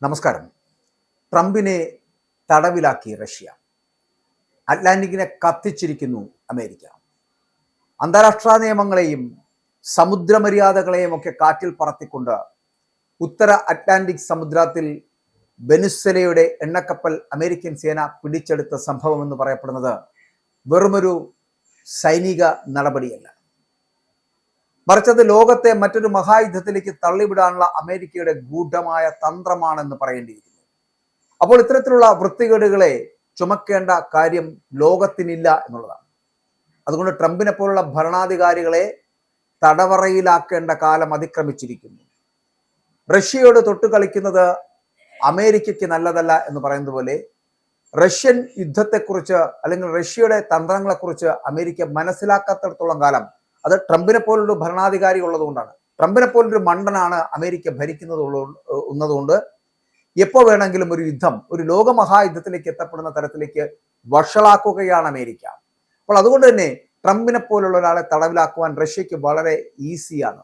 നമസ്കാരം. ട്രംപിനെ തടവിലാക്കി Russia. അറ്റ്ലാന്റിക്കിനെ കത്തിച്ചിരിക്കുന്നു America. അന്താരാഷ്ട്ര നിയമങ്ങളെയും സമുദ്രമര്യാദകളെയും ഒക്കെ കാറ്റിൽ പറത്തിക്കൊണ്ട് ഉത്തര അറ്റ്ലാന്റിക് സമുദ്രത്തിൽ വെനിസ്വേലയുടെ എണ്ണക്കപ്പൽ അമേരിക്കൻ സേന പിടിച്ചെടുത്ത സംഭവം എന്ന് പറയപ്പെടുന്നത് വെറുമൊരു സൈനിക നടപടിയല്ല, മറിച്ചത് ലോകത്തെ മറ്റൊരു മഹായുദ്ധത്തിലേക്ക് തള്ളിവിടാനുള്ള അമേരിക്കയുടെ ഗൂഢമായ തന്ത്രമാണെന്ന് പറയേണ്ടിയിരിക്കുന്നു. അപ്പോൾ ഇത്തരത്തിലുള്ള വൃത്തികേടുകളെ ചുമക്കേണ്ട കാര്യം ലോകത്തിനില്ല എന്നുള്ളതാണ്. അതുകൊണ്ട് ട്രംപിനെ പോലുള്ള ഭരണാധികാരികളെ തടവറയിലാക്കേണ്ട കാലം അതിക്രമിച്ചിരിക്കുന്നു. റഷ്യയോട് തൊട്ടു കളിക്കുന്നത് അമേരിക്കയ്ക്ക് നല്ലതല്ല എന്ന് പറയുന്നത് പോലെ റഷ്യൻ യുദ്ധത്തെക്കുറിച്ച് അല്ലെങ്കിൽ റഷ്യയുടെ തന്ത്രങ്ങളെക്കുറിച്ച് അമേരിക്ക മനസ്സിലാക്കാത്തിടത്തോളം കാലം അത് ട്രംപിനെ പോലൊരു ഭരണാധികാരി ഉള്ളതുകൊണ്ടാണ്. ട്രംപിനെ പോലൊരു മണ്ടനാണ് അമേരിക്ക ഭരിക്കുന്നതുകൊണ്ട് എപ്പോൾ വേണമെങ്കിലും ഒരു യുദ്ധം, ഒരു ലോകമഹായുദ്ധത്തിലേക്ക് എത്തപ്പെടുന്ന തരത്തിലേക്ക് വഷളാക്കുകയാണ് അമേരിക്ക. അപ്പോൾ അതുകൊണ്ട് തന്നെ ട്രംപിനെ പോലുള്ള ഒരാളെ തടവിലാക്കുവാൻ റഷ്യക്ക് വളരെ ഈസിയാണ്,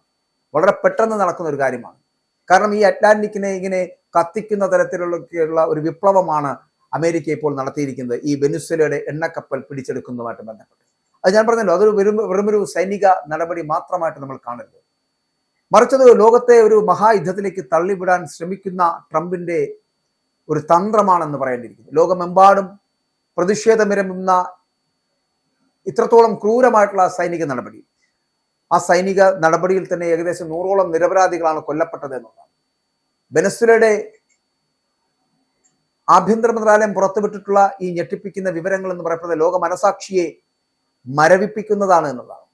വളരെ പെട്ടെന്ന് നടക്കുന്ന ഒരു കാര്യമാണ്. കാരണം ഈ അറ്റ്ലാന്റിക്കിനെ ഇങ്ങനെ കത്തിക്കുന്ന തരത്തിലുള്ള ഒരു വിപ്ലവമാണ് അമേരിക്ക ഇപ്പോൾ നടത്തിയിരിക്കുന്നത് ഈ വെനിസ്വേലയുടെ എണ്ണക്കപ്പൽ പിടിച്ചെടുക്കുന്നതുമായിട്ട് ബന്ധപ്പെട്ട്. അത് ഞാൻ പറഞ്ഞല്ലോ, അതൊരു വെറുമൊരു സൈനിക നടപടി മാത്രമായിട്ട് നമ്മൾ കാണരുത്, മറിച്ചത് ലോകത്തെ ഒരു മഹായുദ്ധത്തിലേക്ക് തള്ളിവിടാൻ ശ്രമിക്കുന്ന ട്രംപിന്റെ ഒരു തന്ത്രമാണെന്ന് പറയേണ്ടിയിരിക്കുന്നു. ലോകമെമ്പാടും പ്രതിഷേധമിരമ്പുന്ന ഇത്രത്തോളം ക്രൂരമായിട്ടുള്ള സൈനിക നടപടി, ആ സൈനിക നടപടിയിൽ തന്നെ ഏകദേശം 100ഓളം നിരപരാധികളാണ് കൊല്ലപ്പെട്ടത് എന്നുള്ളതാണ്. വെനസ്വേലയുടെ ആഭ്യന്തര മന്ത്രാലയം പുറത്തുവിട്ടിട്ടുള്ള ഈ ഞെട്ടിപ്പിക്കുന്ന വിവരങ്ങൾ എന്ന് പറയപ്പെടുന്നത് ലോക മനസാക്ഷിയെ മരവിപ്പിക്കുന്നതാണ് എന്നുള്ളതാണ്.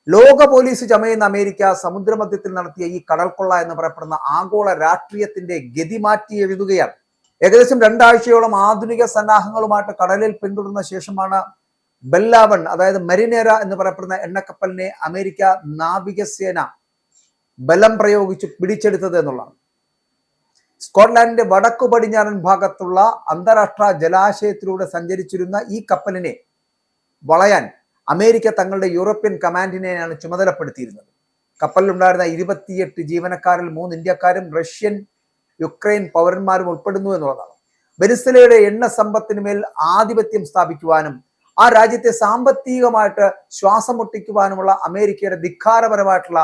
ലോക പോലീസ് ചമയുന്ന അമേരിക്ക സമുദ്രമധ്യത്തിൽ നടത്തിയ ഈ കടൽക്കൊള്ള എന്ന് പറയപ്പെടുന്ന ആഗോള രാഷ്ട്രീയത്തിന്റെ ഗതി മാറ്റി എഴുതുകയാണ്. ഏകദേശം 2 ആഴ്ചയോളം ആധുനിക സന്നാഹങ്ങളുമായിട്ട് കടലിൽ പിന്തുടർന്ന ശേഷമാണ് ബെല്ലാവൺ, അതായത് മരിനേര എന്ന് പറയപ്പെടുന്ന എണ്ണക്കപ്പലിനെ അമേരിക്ക നാവികസേന ബലം പ്രയോഗിച്ച് പിടിച്ചെടുത്തത് എന്നുള്ളതാണ്. സ്കോട്ട്ലാൻഡിന്റെ വടക്കു പടിഞ്ഞാറൻ ഭാഗത്തുള്ള അന്താരാഷ്ട്ര ജലാശയത്തിലൂടെ സഞ്ചരിച്ചിരുന്ന ഈ കപ്പലിനെ വളയാൻ അമേരിക്ക തങ്ങളുടെ യൂറോപ്യൻ കമാൻഡിനെയാണ് ചുമതലപ്പെടുത്തിയിരുന്നത്. കപ്പലിലുണ്ടായിരുന്ന 28 ജീവനക്കാരിൽ 3 ഇന്ത്യക്കാരും റഷ്യൻ, യുക്രൈൻ പൗരന്മാരും ഉൾപ്പെടുന്നു എന്നുള്ളതാണ്. വെനിസ്വേലയുടെ എണ്ണ സമ്പത്തിന് മേൽ ആധിപത്യം സ്ഥാപിക്കുവാനും ആ രാജ്യത്തെ സാമ്പത്തികമായിട്ട് ശ്വാസം മുട്ടിക്കുവാനുമുള്ള അമേരിക്കയുടെ ധിക്കാരപരമായിട്ടുള്ള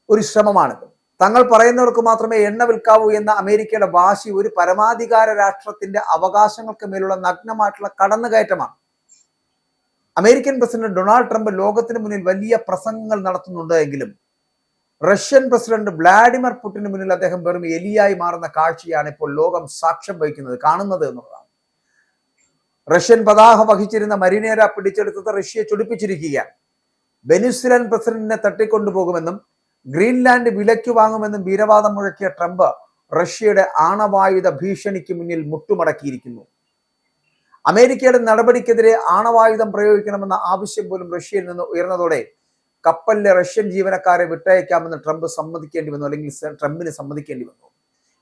ഒരു ശ്രമമാണിത്. തങ്ങൾ പറയുന്നവർക്ക് മാത്രമേ എണ്ണ വിൽക്കാവൂ എന്ന അമേരിക്കയുടെ വാശി ഒരു പരമാധികാര രാഷ്ട്രത്തിന്റെ അവകാശങ്ങൾക്ക് മേലുള്ള നഗ്നമായിട്ടുള്ള കടന്നുകയറ്റമാണ്. അമേരിക്കൻ പ്രസിഡന്റ് ഡൊണാൾഡ് ട്രംപ് ലോകത്തിന് മുന്നിൽ വലിയ പ്രസംഗങ്ങൾ നടത്തുന്നുണ്ട് എങ്കിലും റഷ്യൻ പ്രസിഡന്റ് വ്ളാഡിമിർ പുടിന് മുന്നിൽ അദ്ദേഹം വെറും എലിയായി മാറുന്ന കാഴ്ചയാണ് ഇപ്പോൾ ലോകം സാക്ഷ്യം വഹിക്കുന്നത്, കാണുന്നത് എന്നുള്ളതാണ്. റഷ്യൻ പതാക വഹിച്ചിരുന്ന മരിനേര പിടിച്ചെടുത്തത് റഷ്യ ചൊടിപ്പിച്ചിരിക്കുകയാണ്. വെനിസ്വേലൻ പ്രസിഡന്റിനെ തട്ടിക്കൊണ്ടുപോകുമെന്നും ഗ്രീൻലാൻഡ് വിലയ്ക്ക് വാങ്ങുമെന്നും വീരവാദം മുഴക്കിയ ട്രംപ് റഷ്യയുടെ ആണവായുധ ഭീഷണിക്ക് മുന്നിൽ മുട്ടുമടക്കിയിരിക്കുന്നു. അമേരിക്കയുടെ നടപടിക്കെതിരെ ആണവായുധം പ്രയോഗിക്കണമെന്ന ആവശ്യം പോലും റഷ്യയിൽ നിന്ന് ഉയർന്നതോടെ കപ്പലിലെ റഷ്യൻ ജീവനക്കാരെ വിട്ടയക്കാമെന്ന് ട്രംപിന് സമ്മതിക്കേണ്ടി വന്നു.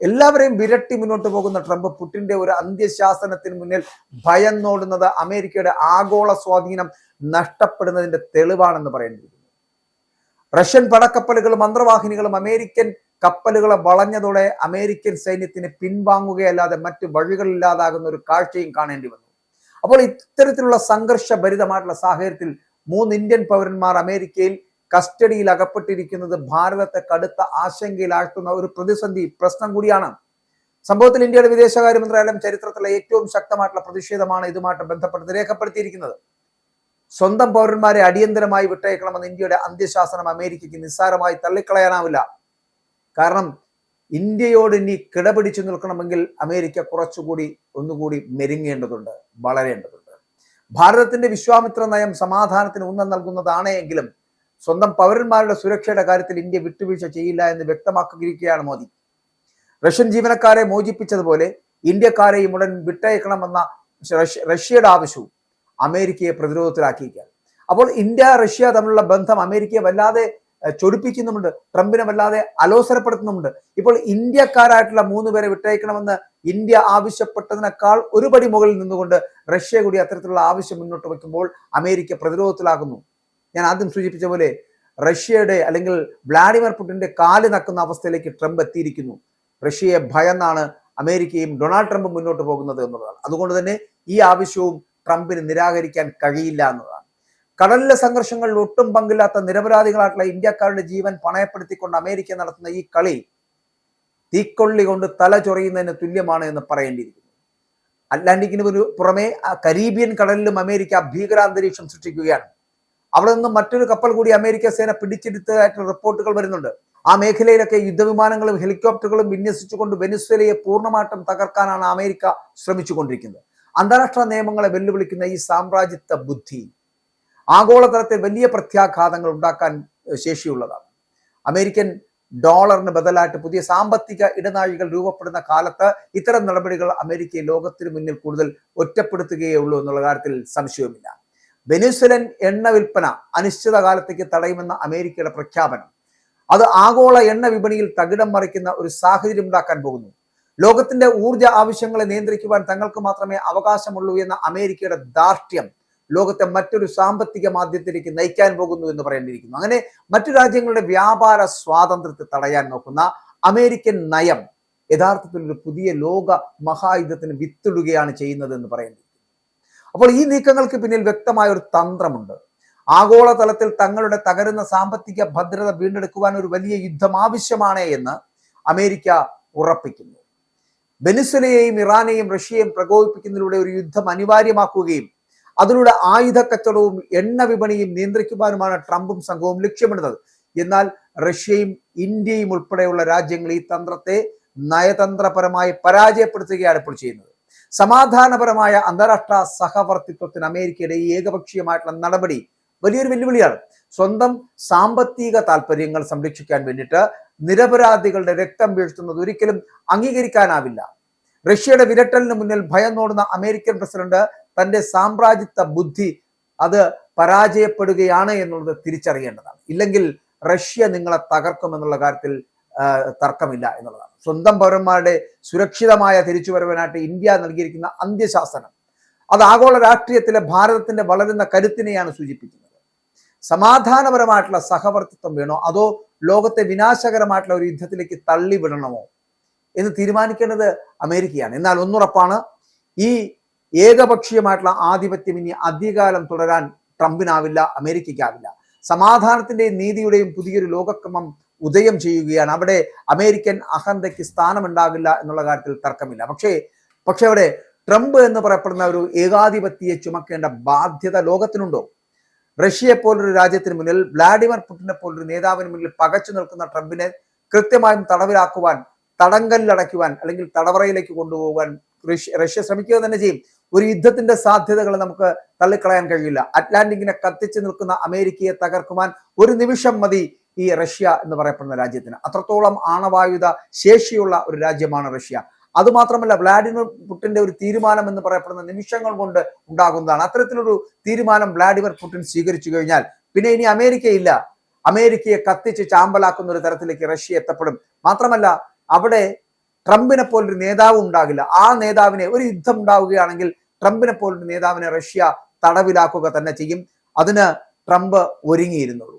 എല്ലാവരെയും വിരട്ടി മുന്നോട്ട് പോകുന്ന ട്രംപ് പുടിന്റെ ഒരു അന്ത്യശാസനത്തിന് മുന്നിൽ ഭയന്നോടുന്നത് അമേരിക്കയുടെ ആഗോള സ്വാധീനം നഷ്ടപ്പെടുന്നതിന്റെ തെളിവാണെന്ന് പറയേണ്ടിയിരിക്കുന്നു. റഷ്യൻ പടക്കപ്പലുകളും അന്തർവാഹിനികളും അമേരിക്കൻ കപ്പലുകളെ വളഞ്ഞതോടെ അമേരിക്കൻ സൈന്യത്തിന് പിൻവാങ്ങുകയല്ലാതെ മറ്റു വഴികളില്ലാതാകുന്ന ഒരു കാഴ്ചയും കാണേണ്ടി വന്നു. അപ്പോൾ ഇത്തരത്തിലുള്ള സംഘർഷഭരിതമായിട്ടുള്ള സാഹചര്യത്തിൽ 3 ഇന്ത്യൻ പൗരന്മാർ അമേരിക്കയിൽ കസ്റ്റഡിയിൽ അകപ്പെട്ടിരിക്കുന്നത് ഭാരതത്തെ കടുത്ത ആശങ്കയിലാഴ്ത്തുന്ന ഒരു പ്രശ്നം കൂടിയാണ്. സംഭവത്തിൽ ഇന്ത്യയുടെ വിദേശകാര്യ മന്ത്രാലയം ചരിത്രത്തിലെ ഏറ്റവും ശക്തമായിട്ടുള്ള പ്രതിഷേധമാണ് ഇതുമായിട്ട് ബന്ധപ്പെട്ട് രേഖപ്പെടുത്തിയിരിക്കുന്നത്. സ്വന്തം പൗരന്മാരെ അടിയന്തരമായി വിട്ടയക്കണമെന്ന് ഇന്ത്യയുടെ അന്ത്യശാസനം അമേരിക്കയ്ക്ക് നിസ്സാരമായി തള്ളിക്കളയാനാവില്ല. കാരണം ഇന്ത്യയോട് ഇനി കിടപിടിച്ചു നിൽക്കണമെങ്കിൽ അമേരിക്ക ഒന്നുകൂടി മെരുങ്ങേണ്ടതുണ്ട്, വളരേണ്ടതുണ്ട്. ഭാരതത്തിന്റെ വിശ്വാമിത്ര നയം സമാധാനത്തിന് ഊന്നൽ നൽകുന്നതാണ് എങ്കിലും സ്വന്തം പൗരന്മാരുടെ സുരക്ഷയുടെ കാര്യത്തിൽ ഇന്ത്യ വിട്ടുവീഴ്ച ചെയ്യില്ല എന്ന് വ്യക്തമാക്കിയിരിക്കുകയാണ് മോദി. റഷ്യൻ ജീവനക്കാരെ മോചിപ്പിച്ചതുപോലെ ഇന്ത്യക്കാരെയും ഉടൻ വിട്ടയക്കണമെന്ന റഷ്യയുടെ ആവശ്യവും അമേരിക്കയെ പ്രതിരോധത്തിലാക്കിയിരിക്കുകയാണ്. അപ്പോൾ ഇന്ത്യ റഷ്യ തമ്മിലുള്ള ബന്ധം അമേരിക്കയെ വല്ലാതെ ചൊടിപ്പിക്കുന്നുമുണ്ട്, ട്രംപിനെ വല്ലാതെ അലോസരപ്പെടുത്തുന്നുമുണ്ട്. ഇപ്പോൾ ഇന്ത്യക്കാരായിട്ടുള്ള 3 പേരെ വിട്ടയക്കണമെന്ന് ഇന്ത്യ ആവശ്യപ്പെട്ടതിനേക്കാൾ ഒരു പടി മുകളിൽ നിന്നുകൊണ്ട് റഷ്യ കൂടി അത്തരത്തിലുള്ള ആവശ്യം മുന്നോട്ട് വയ്ക്കുമ്പോൾ അമേരിക്ക പ്രതിരോധത്തിലാകുന്നു. ഞാൻ ആദ്യം സൂചിപ്പിച്ച പോലെ റഷ്യയുടെ അല്ലെങ്കിൽ വ്ളാഡിമിർ പുടിന്റെ കാല് നക്കുന്ന അവസ്ഥയിലേക്ക് ട്രംപ് എത്തിയിരിക്കുന്നു. റഷ്യയെ ഭയന്നാണ് അമേരിക്കയും ഡൊണാൾഡ് ട്രംപും മുന്നോട്ട് പോകുന്നത് എന്നുള്ളതാണ്. അതുകൊണ്ട് തന്നെ ഈ ആവശ്യവും ട്രംപിന് നിരാകരിക്കാൻ കഴിയില്ല എന്നതാണ്. കടലിലെ സംഘർഷങ്ങളിൽ ഒട്ടും പങ്കില്ലാത്ത നിരപരാധികളായിട്ടുള്ള ഇന്ത്യക്കാരുടെ ജീവൻ പണയപ്പെടുത്തിക്കൊണ്ട് അമേരിക്ക നടത്തുന്ന ഈ കളി തീക്കൊള്ളി കൊണ്ട് തല ചൊറിയുന്നതിന് തുല്യമാണ് എന്ന് പറയേണ്ടിയിരിക്കുന്നു. അറ്റ്ലാന്റിക്കിന് പുറമെ കരീബിയൻ കടലിലും അമേരിക്ക ഭീകരാന്തരീക്ഷം സൃഷ്ടിക്കുകയാണ്. അവിടെ നിന്നും മറ്റൊരു കപ്പൽ കൂടി അമേരിക്ക സേന പിടിച്ചെടുത്തതായിട്ടുള്ള റിപ്പോർട്ടുകൾ വരുന്നുണ്ട്. ആ മേഖലയിലൊക്കെ യുദ്ധവിമാനങ്ങളും ഹെലികോപ്റ്ററുകളും വിന്യസിച്ചുകൊണ്ട് വെനിസ്വേലയെ പൂർണ്ണമായിട്ടും തകർക്കാനാണ് അമേരിക്ക ശ്രമിച്ചുകൊണ്ടിരിക്കുന്നത്. അന്താരാഷ്ട്ര നിയമങ്ങളെ വെല്ലുവിളിക്കുന്ന ഈ സാമ്രാജ്യത്വ ബുദ്ധി ആഗോളതലത്തിൽ വലിയ പ്രത്യാഘാതങ്ങൾ ഉണ്ടാക്കാൻ ശേഷിയുള്ളതാണ്. അമേരിക്കൻ ഡോളറിന് ബദലായിട്ട് പുതിയ സാമ്പത്തിക ഇടനാഴികൾ രൂപപ്പെടുന്ന കാലത്ത് ഇത്തരം നടപടികൾ അമേരിക്കയെ ലോകത്തിന് മുന്നിൽ കൂടുതൽ ഒറ്റപ്പെടുത്തുകയേ ഉള്ളൂ എന്നുള്ള കാര്യത്തിൽ സംശയവുമില്ല. വെനിസ്വേലൻ എണ്ണ വിൽപ്പന അനിശ്ചിതകാലത്തേക്ക് തടയുമെന്ന അമേരിക്കയുടെ പ്രഖ്യാപനം അത് ആഗോള എണ്ണ വിപണിയിൽ തകിടം മറിക്കുന്ന ഒരു സാഹചര്യം ഉണ്ടാക്കാൻ പോകുന്നു. ലോകത്തിന്റെ ഊർജ ആവശ്യങ്ങളെ നിയന്ത്രിക്കുവാൻ തങ്ങൾക്ക് മാത്രമേ അവകാശമുള്ളൂ എന്ന അമേരിക്കയുടെ ധാർഷ്ട്യം ലോകത്തെ മറ്റൊരു സാമ്പത്തിക മാധ്യമത്തിലേക്ക് നയിക്കാൻ പോകുന്നു എന്ന് പറയേണ്ടിയിരിക്കുന്നു. അങ്ങനെ മറ്റു രാജ്യങ്ങളുടെ വ്യാപാര സ്വാതന്ത്ര്യത്തെ തടയാൻ നോക്കുന്ന അമേരിക്കൻ നയം യഥാർത്ഥത്തിൽ ഒരു പുതിയ ലോക മഹായുദ്ധത്തിന് വിത്തിടുകയാണ് ചെയ്യുന്നത് എന്ന് പറയേണ്ടിയിരിക്കുന്നു. അപ്പോൾ ഈ നീക്കങ്ങൾക്ക് പിന്നിൽ വ്യക്തമായ ഒരു തന്ത്രമുണ്ട്. ആഗോളതലത്തിൽ തങ്ങളുടെ തകരുന്ന സാമ്പത്തിക ഭദ്രത വീണ്ടെടുക്കുവാൻ ഒരു വലിയ യുദ്ധം ആവശ്യമാണ് എന്ന് അമേരിക്ക ഉറപ്പിക്കുന്നു. വെനിസ്വേലയെയും ഇറാനെയും റഷ്യയെയും പ്രകോപിപ്പിക്കുന്നതിലൂടെ ഒരു യുദ്ധം അനിവാര്യമാക്കുകയും അതിലൂടെ ആയുധ കച്ചവടവും എണ്ണ വിപണിയും നിയന്ത്രിക്കുവാനുമാണ് ട്രംപും സംഘവും ലക്ഷ്യമിടുന്നത്. എന്നാൽ റഷ്യയും ഇന്ത്യയും ഉൾപ്പെടെയുള്ള രാജ്യങ്ങൾ ഈ തന്ത്രത്തെ നയതന്ത്രപരമായി പരാജയപ്പെടുത്തുകയാണ് ഇപ്പോൾ ചെയ്യുന്നത്. സമാധാനപരമായ അന്താരാഷ്ട്ര സഹവർത്തിത്വത്തിന് അമേരിക്കയുടെ ഈ ഏകപക്ഷീയമായിട്ടുള്ള നടപടി വലിയൊരു വെല്ലുവിളിയാണ്. സ്വന്തം സാമ്പത്തിക താല്പര്യങ്ങൾ സംരക്ഷിക്കാൻ വേണ്ടിയിട്ട് നിരപരാധികളുടെ രക്തം വീഴ്ത്തുന്നത് ഒരിക്കലും അംഗീകരിക്കാനാവില്ല. റഷ്യയുടെ വിരട്ടലിന് മുന്നിൽ ഭയം നോടുന്ന അമേരിക്കൻ പ്രസിഡന്റ് തന്റെ സാമ്രാജ്യത്വ ബുദ്ധി അത് പരാജയപ്പെടുകയാണ് എന്നുള്ളത് തിരിച്ചറിയേണ്ടതാണ്. ഇല്ലെങ്കിൽ റഷ്യ നിങ്ങളെ തകർക്കുമെന്നുള്ള കാര്യത്തിൽ തർക്കമില്ല എന്നുള്ളതാണ്. സ്വന്തം പൗരന്മാരുടെ സുരക്ഷിതമായ തിരിച്ചുവരവിനായിട്ട് ഇന്ത്യ നൽകിയിരിക്കുന്ന അന്ത്യശാസനം അത് ആഗോള രാഷ്ട്രീയത്തിലെ ഭാരതത്തിന്റെ വളരുന്ന കരുത്തിനെയാണ് സൂചിപ്പിക്കുന്നത്. സമാധാനപരമായിട്ടുള്ള സഹവർത്തിത്വം വേണോ അതോ ലോകത്തെ വിനാശകരമായിട്ടുള്ള ഒരു യുദ്ധത്തിലേക്ക് തള്ളിവിടണമോ എന്ന് തീരുമാനിക്കേണ്ടത് അമേരിക്കയാണ്. എന്നാൽ ഒന്നുറപ്പാണ്, ഈ ഏകപക്ഷീയമായിട്ടുള്ള ആധിപത്യം ഇനി അധികകാലം തുടരാൻ ട്രംപിനാവില്ല, അമേരിക്കയ്ക്കാവില്ല. സമാധാനത്തിന്റെയും നീതിയുടെയും പുതിയൊരു ലോകക്രമം ഉദയം ചെയ്യുകയാണ്. അവിടെ അമേരിക്കൻ അഹന്തയ്ക്ക് സ്ഥാനമുണ്ടാകില്ല എന്നുള്ള കാര്യത്തിൽ തർക്കമില്ല. പക്ഷേ അവിടെ ട്രംപ് എന്ന് പറയപ്പെടുന്ന ഒരു ഏകാധിപത്യയെ ചുമക്കേണ്ട ബാധ്യത ലോകത്തിനുണ്ടോ? റഷ്യയെ പോലൊരു രാജ്യത്തിന് മുന്നിൽ, വ്ളാഡിമിർ പുടിനെ പോലൊരു നേതാവിന് മുന്നിൽ പകച്ചു നിൽക്കുന്ന ട്രംപിനെ കൃത്യമായും തടവിലാക്കുവാൻ, തടങ്കലിലടയ്ക്കുവാൻ അല്ലെങ്കിൽ തടവറയിലേക്ക് കൊണ്ടുപോകാൻ റഷ്യ ശ്രമിക്കുക തന്നെ ചെയ്യും. ഒരു യുദ്ധത്തിന്റെ സാധ്യതകൾ നമുക്ക് തള്ളിക്കളയാൻ കഴിയില്ല. അറ്റ്ലാന്റിക്കിനെ കത്തിച്ചു നിൽക്കുന്ന അമേരിക്കയെ തകർക്കുവാൻ ഒരു നിമിഷം മതി ഈ റഷ്യ എന്ന് പറയപ്പെടുന്ന രാജ്യത്തിന്. അത്രത്തോളം ആണവായുധ ശേഷിയുള്ള ഒരു രാജ്യമാണ് റഷ്യ. അതുമാത്രമല്ല, വ്ളാഡിമിർ പുടിന്റെ ഒരു തീരുമാനം എന്ന് പറയപ്പെടുന്ന നിമിഷങ്ങൾ കൊണ്ട് ഉണ്ടാകുന്നതാണ്. അത്തരത്തിലൊരു തീരുമാനം വ്ളാഡിമിർ പുടിൻ സ്വീകരിച്ചു കഴിഞ്ഞാൽ പിന്നെ ഇനി അമേരിക്കയില്ല. അമേരിക്കയെ കത്തിച്ച് ചാമ്പലാക്കുന്ന ഒരു തരത്തിലേക്ക് റഷ്യ എത്തപ്പെടും. മാത്രമല്ല, അവിടെ ട്രംപിനെ പോലൊരു നേതാവ് ഉണ്ടാകില്ല. ആ നേതാവിനെ, ഒരു യുദ്ധം ഉണ്ടാവുകയാണെങ്കിൽ ട്രംപിനെ പോലൊരു നേതാവിനെ റഷ്യ തടവിലാക്കുക തന്നെ ചെയ്യും. അതിന് ട്രംപ് ഒരുങ്ങിയിരുന്നുള്ളൂ.